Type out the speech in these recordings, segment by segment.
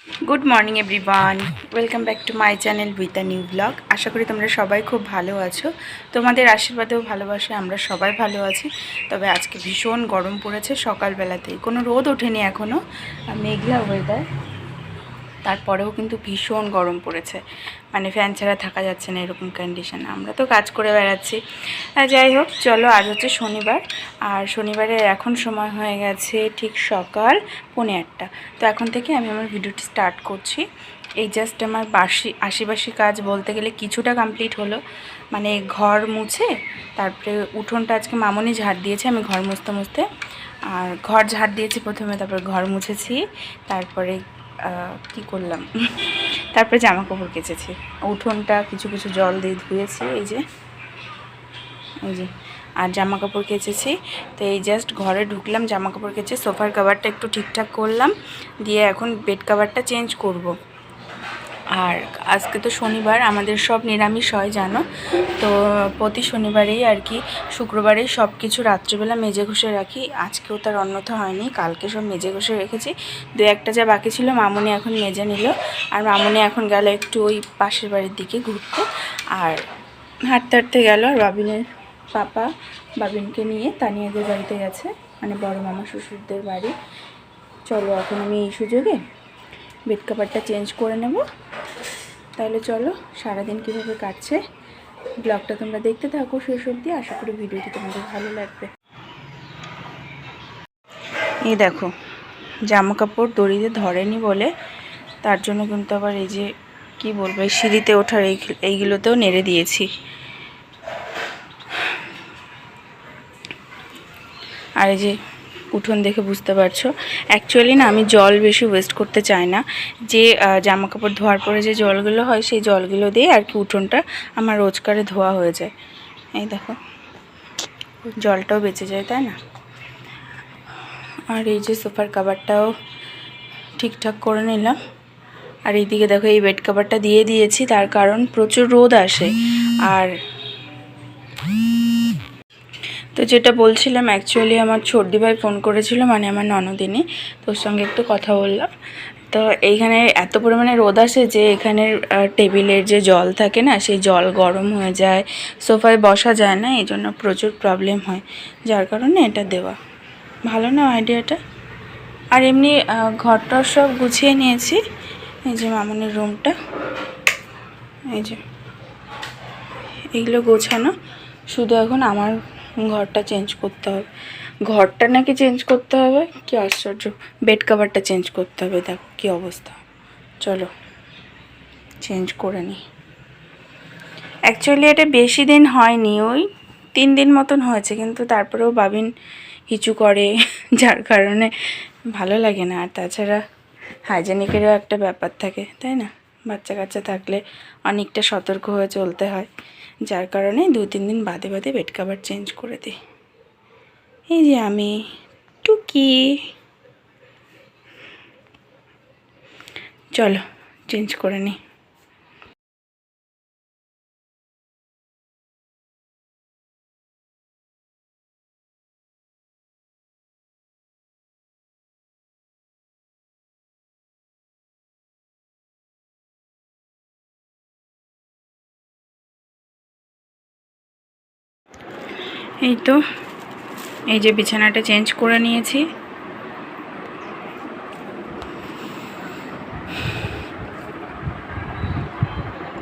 Good morning everyone, welcome back to my channel with a new blog. আশা করি তোমরা সবাই খুব ভালো আছো। তোমাদের আশীর্বাদেও ভালোবাসে আমরা সবাই ভালো আছি। তবে আজকে ভীষণ গরম পড়েছে সকালবেলাতেই, কোনো রোদ ওঠেনি এখনও, মেঘলা ওয়েদার, তারপরেও কিন্তু ভীষণ গরম পড়েছে, মানে ফ্যান ছাড়া থাকা যাচ্ছে না এরকম কন্ডিশন। আমরা তো কাজ করে বেড়াচ্ছি। যাই হোক, চলো, আজ হচ্ছে শনিবার, আর শনিবারের এখন সময় হয়ে গেছে ঠিক সকাল 8:45। তো এখন থেকে আমি আমার ভিডিওটি স্টার্ট করছি। এই জাস্ট আমার আশিবাসি কাজ বলতে গেলে কিছুটা কমপ্লিট হলো, মানে ঘর মুছে, তারপরে উঠোনটা আজকে মামনি ঝাড় দিয়েছে, আমি ঘর মুছতে মুছতে আর ঘর ঝাড় দিয়েছি প্রথমে, তারপর ঘর মুছেছি, তারপরে কি করলাম তারপরে জামা কাপড় কেচেছি, উঠোনটা কিছু কিছু জল দিয়ে ধুয়েছি, এই যে আর জামা কাপড় কেচেছি। তো এই জাস্ট ঘরে ঢুকলাম, জামা কাপড় কেচে সোফার কভারটা একটু ঠিকঠাক করলাম, দিয়ে এখন বেড কভারটা চেঞ্জ করব। আর আজকে তো শনিবার, আমাদের সব নিরামিষ হয় জানো, তো প্রতি শনিবারেই আর কি, শুক্রবারেই সব কিছু রাত্রিবেলা মেজে ঘষে রাখি। আজকেও তার অন্যথা হয়নি, কালকে সব মেজে ঘষে রেখেছি। দু একটা যা বাকি ছিল মামুনি এখন মেজে নিল, আর মামুনি এখন গেল একটু ওই পাশের বাড়ির দিকে ঘুরতে, আর হাঁটতে হাঁটতে গেল। আর বাবিনের পাপা বাবিনকে নিয়ে তানিয়াদের বাড়িতে গেছে, মানে বড় মামা শ্বশুরদের বাড়ি। চলো এখন আমি এই সুযোগে বেড কভারটা চেঞ্জ করে নেব। তাহলে চলো, সারাদিন কীভাবে কাটছে ব্লগটা তোমরা দেখতে থাকো শেষ অবধি। আশা করি ভিডিওটি তোমাদের ভালো লাগবে। এই দেখো, জামা কাপড় দড়িতে ধরেনি বলে তার জন্য কিন্তু আবার এই যে কি বলবো, এই সিঁড়িতে ওঠার এইগুলোতেও নেড়ে দিয়েছি। আর এই যে উঠোন দেখে বুঝতে পারছো, অ্যাকচুয়ালি না আমি জল বেশি ওয়েস্ট করতে চাই না। যে জামা কাপড় ধোয়ার পরে যে জলগুলো হয় সেই জলগুলো দিয়ে আর কি উঠোনটা আমার রোজকারে ধোয়া হয়ে যায়। এই দেখো, জলটাও বেঁচে যায়, তাই না? আর এই যে সোফার কভারটাও ঠিকঠাক করে নিলাম। আর এইদিকে দেখো, এই বেড কভারটা দিয়ে দিয়েছি, তার কারণ প্রচুর রোদ আসে। আর তো যেটা বলছিলাম, অ্যাকচুয়ালি আমার ছোটদি ভাই ফোন করেছিল, মানে আমার ননদিনী, তোর সঙ্গে একটু কথা বললাম। তো এইখানে এত পরিমাণে রোদ আসে যে এখানের টেবিলের যে জল থাকে না, সেই জল গরম হয়ে যায়, সোফায় বসা যায় না, এই জন্য প্রচুর প্রবলেম হয়, যার কারণে এটা দেওয়া। ভালো না আইডিয়াটা? আর এমনি ঘরটার সব গুছিয়ে নিয়েছি। এই যে মামুনির রুমটা, এই যে এগুলো গোছানো, শুধু এখন আমার ঘরটা চেঞ্জ করতে হবে। ঘরটা নাকি চেঞ্জ করতে হবে, কি আশ্চর্য, বেড কভারটা চেঞ্জ করতে হবে। দেখো কি অবস্থা, চলো চেঞ্জ করে নিই। অ্যাকচুয়ালি এটা বেশি দিন হয়নি, ওই 3 দিন মতন হয়েছে, কিন্তু তারপরেও বাবিন হিচু করে যার কারণে ভালো লাগে না। আর তাছাড়া হাইজেনিকেরও একটা ব্যাপার থাকে, তাই না? বাচ্চা কাচ্চা থাকলে অনেকটা সতর্ক হয়ে চলতে হয়, যার কারণে 2-3 দিন বাদে বাদে বেড কভার চেঞ্জ করে দিই। এই যে আমি টুকি, চলো চেঞ্জ করে নিই। এই তো, এই যে বিছানাটা চেঞ্জ করে নিয়েছি।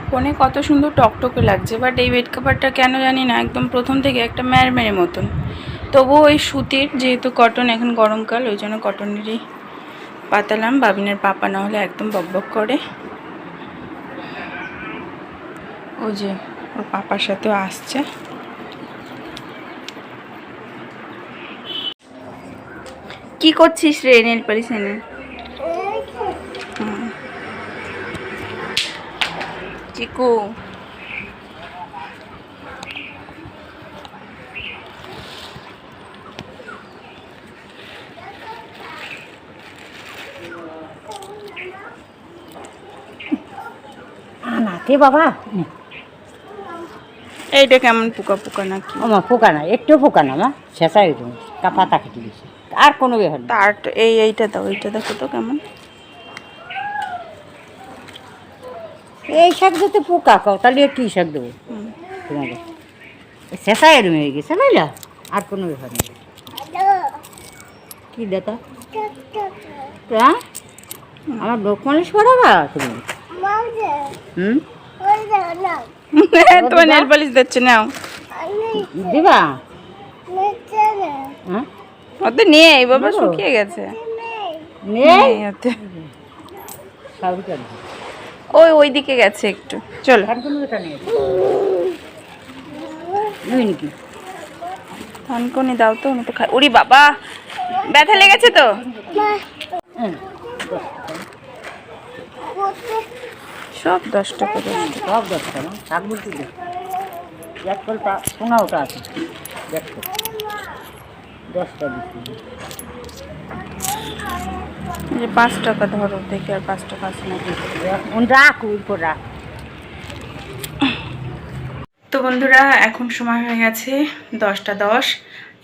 ফোনে কত সুন্দর টকটকে লাগছে, বাট এই বেড কভারটা কেন জানি না একদম প্রথম থেকে একটা ম্যারমেরে মতন। তবুও ওই সুতির, যেহেতু কটন, এখন গরমকাল, ওই জন্য কটনেরই পাতালাম। বাবিনের পাপা না হলে একদম বকবক করে। ওই যে ওর পাপার সাথেও আসছে। কি করছিস রে? নেল পালিশ এনে চিকু, নাকে বাবা, এইটা কেমন পোকা পোকা নাকি? আমার পোকা না, একটু পোকা না, মা শেষা একটু পাতা কেটে দিয়েছে, আর কোনো ব্যাপার না। তার এইটা দাও, এইটা দেখো তো কেমন। এই শাক দিতে পোকা খাও, তাহলে কি শাক দেবো তোমাকে? শেষা এরম হয়ে গেছে বুঝলা, আর কোনো ব্যাপার নেই। কি দেখা হ্যাঁ আমার লোক মানুষ করাবা তুমি? হুম তোমার নেল পালিশ দিচ্ছে নাও, দিবা? হ্যাঁ ওতে নেই বাবা, শুকিয়ে গেছে। নেই ওতে সবই কেন ওই দিকে গেছে একটু। চলো এটা নেই নাকি? থানকুনি দাও তো, উনি তো খায়। ওরে বাবা, ব্যথা লেগেছে তো। হ্যাঁ সব 10 টাকা 10 টাকা। সব 10 টাকা। শাক বলতে এক কলটা সোনা ওটা আছে, দেখো 10টা দিচ্ছি। যে 5 টাকা ধরো, দেখি আর 5 টাকা আছে নাকি। রাখ উপর রাখ। তো বন্ধুরা, এখন সময় হয়ে গেছে 10টা 10।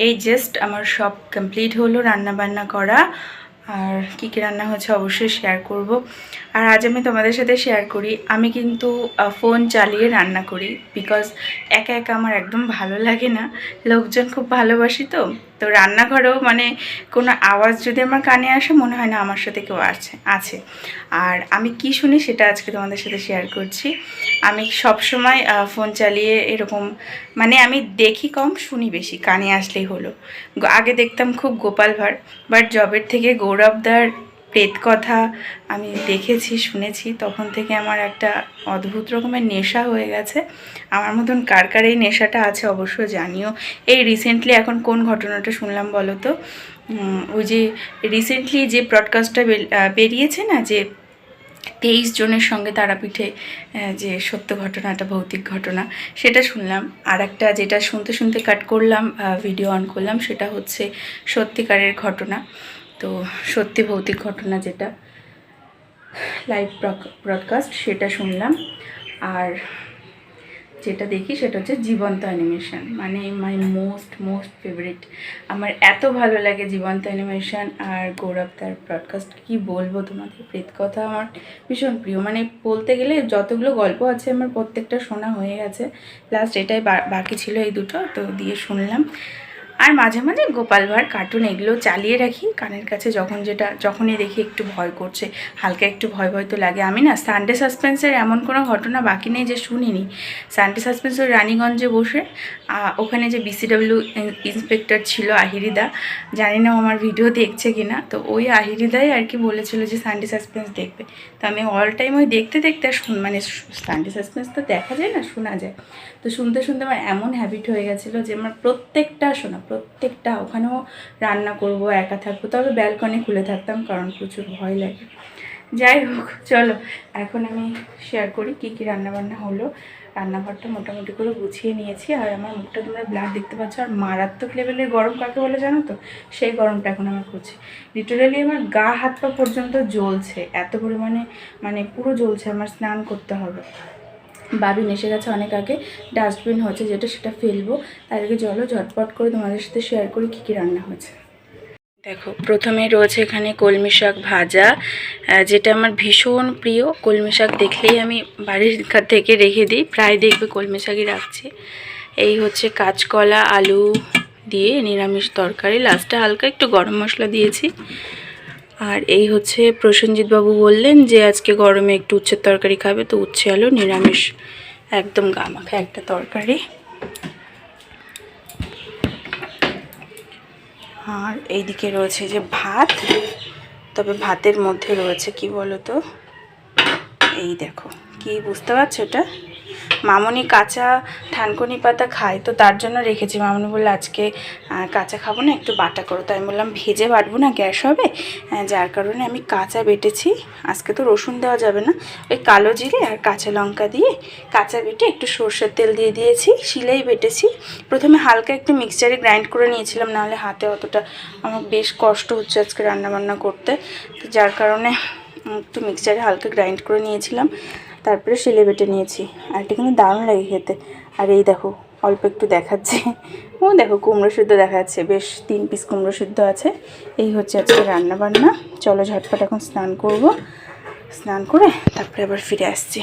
এই জাস্ট আমার সব কমপ্লিট হলো রান্না বান্না করা। আর কী কী রান্না হয়েছে অবশ্যই শেয়ার করব। আর আজ আমি তোমাদের সাথে শেয়ার করি, আমি কিন্তু ফোন চালিয়ে রান্না করি, বিকজ একা একা আমার একদম ভালো লাগে না, লোকজন খুব ভালোবাসি। তো রান্নাঘরেও মানে কোনো আওয়াজ যদি আমার কানে আসে, মনে হয় না আমার সাথে কেউ আছে। আর আমি কি শুনি সেটা আজকে তোমাদের সাথে শেয়ার করছি। আমি সব সময় ফোন চালিয়ে এরকম, মানে আমি দেখি কম, শুনি বেশি, কানে আসলেই হলো। আগে দেখতাম খুব গোপাল ভাঁড়, বাট জবের থেকে গৌরবদার প্রেত কথা আমি দেখেছি, শুনেছি, তখন থেকে আমার একটা অদ্ভুত রকমের নেশা হয়ে গেছে। আমার মতন কার কার এই নেশাটা আছে অবশ্যই জানিও। এই রিসেন্টলি এখন কোন ঘটনাটা শুনলাম বলো তো? ওই যে রিসেন্টলি যে ব্রডকাস্টটা বেরিয়েছে না, যে 23 জনের সঙ্গে তারাপীঠে যে সত্য ঘটনাটা, ভৌতিক ঘটনা, সেটা শুনলাম। আর একটা যেটা শুনতে শুনতে কাট করলাম, ভিডিও অন করলাম, সেটা হচ্ছে সত্যিকারের ঘটনা। তো সত্যি ভৌতিক ঘটনা, যেটা লাইভ ব্রডকাস্ট, সেটা শুনলাম। আর যেটা দেখি সেটা হচ্ছে জীবন্ত অ্যানিমেশন, মানে মাই মোস্ট ফেভারিট। আমার এত ভালো লাগে জীবন্ত অ্যানিমেশন আর গৌরব তার ব্রডকাস্ট। কি বলবো তোমাদের, প্রেত কথা আমার ভীষণ প্রিয়। মানে বলতে গেলে যতগুলো গল্প আছে আমার প্রত্যেকটা শোনা হয়ে গেছে, লাস্ট এটাই বাকি ছিল, এই দুটো তো দিয়ে শুনলাম। আর মাঝে মাঝে গোপাল ভাঁড় কার্টুন এগুলো চালিয়ে রাখি কানের কাছে, যখনই দেখি একটু ভয় করছে, হালকা একটু ভয় তো লাগে। আমি না সানডে সাসপেন্সের এমন কোনো ঘটনা বাকি নেই যে শুনিনি। সানডে সাসপেন্সের রানীগঞ্জে বসে ওখানে যে বিসিডব্লিউ ইন্সপেক্টর ছিল আহিরিদা, জানি না আমার ভিডিও দেখছে কিনা, তো ওই আহিরিদাই আর কি বলেছিল যে সানডে সাসপেন্স দেখবে। তো আমি অল টাইম ওই দেখতে আর মানে সানডে সাসপেন্স তো দেখা যায় না, শোনা যায়। তো শুনতে আমার এমন হ্যাবিট হয়ে গেছিলো যে আমার প্রত্যেকটা ওখানেও রান্না করব, একা থাকবো, তবে ব্যালকনি খুলে থাকতাম, কারণ প্রচুর ভয় লাগে। যাই হোক, চলো এখন আমি শেয়ার করি কী কী রান্নাবান্না হলো। রান্নাঘরটা মোটামুটি করে গুছিয়ে নিয়েছি, আর আমার মুখটা তোমরা ব্ল্যাক দেখতে পাচ্ছ। আর মারাত্মক লেভেলের গরম কাকে বলে জানো তো? সেই গরমটা এখন আমার করছে। লিটারালি আমার গা হাত পা পর্যন্ত জ্বলছে, এত পরিমাণে, মানে পুরো জ্বলছে। আমার স্নান করতে হবে। বাবিন এসে গেছে অনেক আগে, ডাস্টবিন হচ্ছে যেটা, সেটা ফেলবো। তার আগে চলো ঝটপট করে তোমাদের সাথে শেয়ার করি কী কী রান্না হয়েছে। দেখো, প্রথমে রয়েছে এখানে কলমি শাক ভাজা, যেটা আমার ভীষণ প্রিয়। কলমি শাক দেখলেই আমি বাড়ির থেকে রেখে দিই, প্রায় দেখবে কলমি শাকই রাখছি। এই হচ্ছে কাঁচকলা আলু দিয়ে নিরামিষ তরকারি, লাস্টে হালকা একটু গরম মশলা দিয়েছি। আর এই হচ্ছে প্রসেনজিৎবাবু বললেন যে আজকে গরমে একটু উচ্ছের তরকারি খাবে, তো উচ্ছে আলু নিরামিষ, একদম গামাখা একটা তরকারি। আর এইদিকে রয়েছে যে ভাত, তবে ভাতের মধ্যে রয়েছে কি বলো তো, এই দেখো, কি বুঝতে পারছো এটা? মামনি কাঁচা থানকুনি পাতা খায়, তো তার জন্য রেখেছি। মামনি বললো আজকে কাঁচা খাবো না, একটু বাটা করো। তাই আমি বললাম ভেজে বাটবো না, গ্যাস হবে, যার কারণে আমি কাঁচা বেটেছি। আজকে তো রসুন দেওয়া যাবে না, ওই কালো জিরে আর কাঁচা লঙ্কা দিয়ে কাঁচা বেটে একটু সর্ষের তেল দিয়ে দিয়েছি, শিলেই বেটেছি। প্রথমে হালকা একটু মিক্সচারে গ্রাইন্ড করে নিয়েছিলাম, নাহলে হাতে অতটা আমার বেশ কষ্ট হচ্ছে আজকে রান্নাবান্না করতে, তো যার কারণে একটু মিক্সচারে হালকা গ্রাইন্ড করে নিয়েছিলাম, তারপরে শিলে বেটে নিয়েছি। আর এটা কিন্তু দারুণ লাগে খেতে। আর এই দেখো, অল্প একটু দেখাচ্ছে, ও দেখো কুমড়ো সিদ্ধ দেখা যাচ্ছে, বেশ 3 পিস কুমড়ো সিদ্ধ আছে। এই হচ্ছে আজকে রান্নাবান্না। চলো ঝটপট এখন স্নান করব, স্নান করে তারপরে আবার ফিরে আসছি।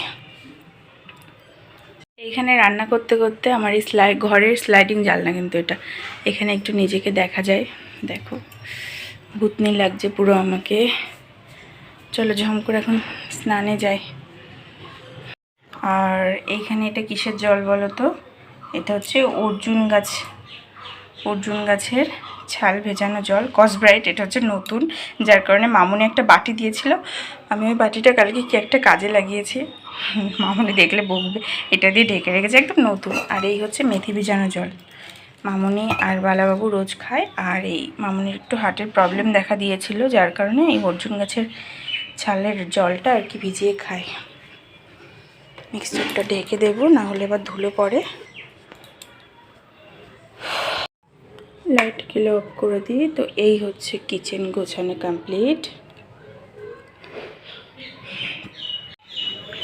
এখানে রান্না করতে করতে আমার এই ঘরের স্লাইডিং জানলা, কিন্তু এটা এখানে একটু নিজেকে দেখা যায়। দেখো ভূতনি লাগছে পুরো আমাকে। চলো ঝম করে এখন স্নানে যাই। আর এইখানে এটা কিসের জল বলো তো? এটা হচ্ছে অর্জুন গাছের ছাল ভেজানো জল, কসব্রাইট। এটা হচ্ছে নতুন, যার কারণে মামুনি একটা বাটি দিয়েছিল। আমি ওই বাটিটা কালকে কি একটা কাজে লাগিয়েছি, মামুনি দেখলে বকবে। এটা দিয়ে ঢেকে রেখেছে, একদম নতুন। আর এই হচ্ছে মেথি ভেজানো জল, মামুনি আর বালাবাবু রোজ খায়। আর এই মামুনির একটু হার্টের প্রবলেম দেখা দিয়েছিল, যার কারণে এই অর্জুন গাছের ছালের জলটা আর কি ভিজিয়ে খায়। মিক্সচারটা ঢেকে দেবো, না হলে আবার ধুলো পড়ে। লাইটগুলো অফ করে দিই। তো এই হচ্ছে কিচেন গোছানো কমপ্লিট।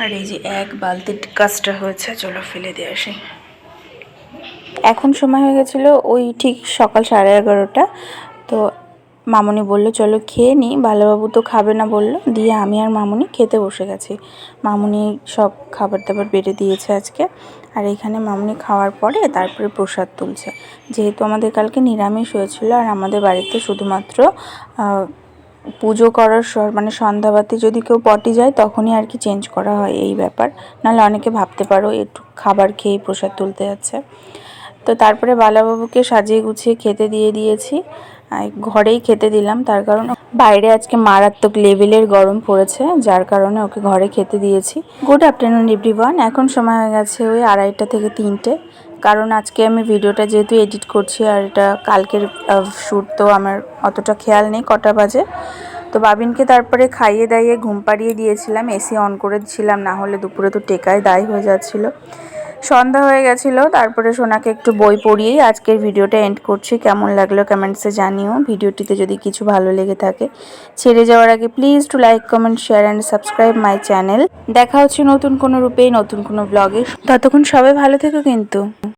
আর এই যে এক বালতি কাজটা হয়েছে, চলো ফেলে দিয়ে আসি। এখন সময় হয়ে গেছিলো ওই ঠিক সকাল 11:30। তো মামুনি বললো চলো খেয়ে নিই, বালাবাবু তো খাবে না বললো, দিয়ে আমি আর মামুনি খেতে বসে গেছি। মামুনি সব খাবার দাবার বেড়ে দিয়েছে আজকে। আর এখানে মামুনি খাওয়ার পরে তারপরে প্রসাদ তুলছে, যেহেতু আমাদের কালকে নিরামিষ হয়েছিল। আর আমাদের বাড়িতে শুধুমাত্র পুজো করার মানে সন্ধ্যাবাতি যদি কেউ পটি যায় তখনই আর কি চেঞ্জ করা হয়, এই ব্যাপার। নাহলে অনেকে ভাবতে পারো একটু খাবার খেয়েই প্রসাদ তুলতে যাচ্ছে। তো তারপরে বালাবাবুকে সাজিয়ে গুছিয়ে খেতে দিয়ে দিয়েছি, ঘরেই খেতে দিলাম। তার কারণ বাইরে আজকে মারাত্মক লেভেলের গরম পড়েছে, যার কারণে ওকে ঘরে খেতে দিয়েছি। Good afternoon everyone. এখন সময় হয়ে গেছে ওই 2:30 থেকে 3টে। কারণ আজকে আমি ভিডিওটা যেহেতু এডিট করছি, আর এটা কালকের শ্যুট, তো আমার অতটা খেয়াল নেই কটা বাজে। তো বাবিনকে তারপরে খাইয়ে দাইয়ে ঘুম পাড়িয়ে দিয়েছিলাম, এসি অন করে দিয়েছিলাম, না হলে দুপুরে তো টেকায় দায় হয়ে যাচ্ছিলো। সন্ধ্যা হয়ে গেছিলো, তারপরে সোনাকে একটু বই পড়িয়েই আজকের ভিডিওটা এন্ড করছি। কেমন লাগলো কমেন্টসে জানিও। ভিডিওটিতে যদি কিছু ভালো লেগে থাকে, ছেড়ে যাওয়ার আগে please to like, comment, share and subscribe my channel. দেখা হচ্ছে নতুন কোনো রূপে, নতুন কোনো ব্লগে। ততক্ষণ সবাই ভালো থেকো কিন্তু।